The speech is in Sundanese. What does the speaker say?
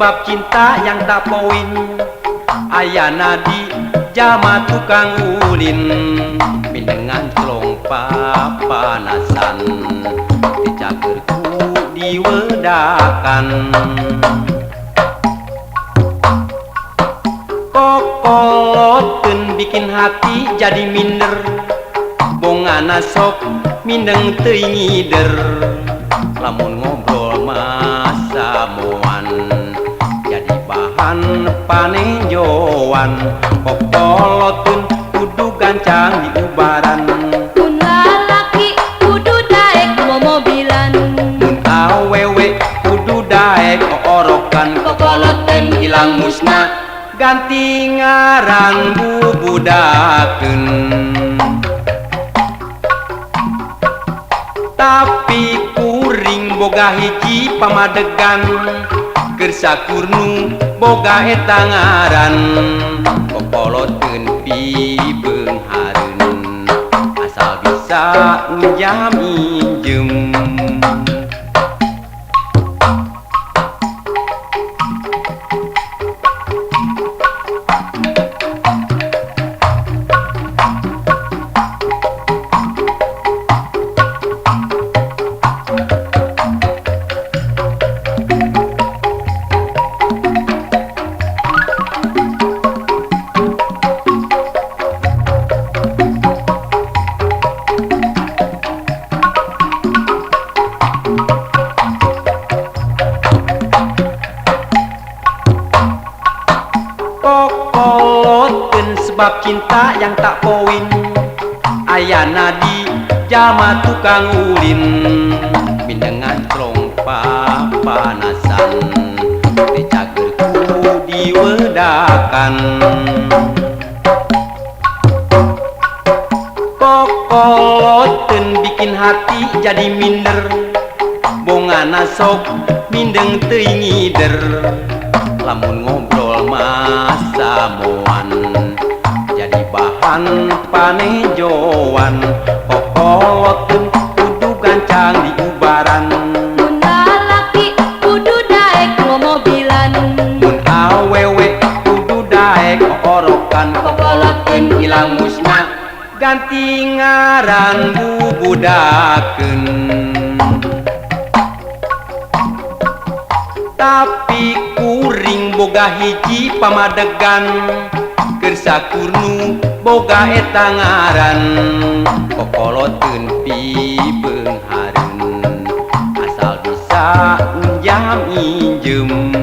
sebab cinta yang tak poin ayana di jama tukang ulin dengan celong papanasan dicagerku diwedakan kokoloten bikin hati jadi minder bongana sok mindeng teuing ngider lamun ngobrol masa moan jadi bahan panenjoan kokoloten kudu gancang di ubaran mun lalaki kudu daek momobilan mun awewe kudu daek orokan kokoloten ilang musna ganti ngaran bubudakeun tapi kuring boga hiji pamadegan keur sakurnu boga eta ngaran kokoloteun pibeung hareun asal bisa nginjam injem kokoloten sebab cinta yang tak poin ayana di jama tukang ulin dengan celong papanasan dicagerku diwedakan kokoloten bikin hati jadi minder bongana sok mindeng teuing ngider lamun ngobrol masa moan jadi bahan panejoan kokoloteun kudu gancang di ubaran mun lalaki kudu daek momobilan mun awewe kudu daek orokan kokoloteun ilang musna ganti ngaran bubudakeun tapi kuring boga hiji pamadegan keur sakurnu boga eta ngaran kokoloteun pibeung hareun asal bisa nginjam injem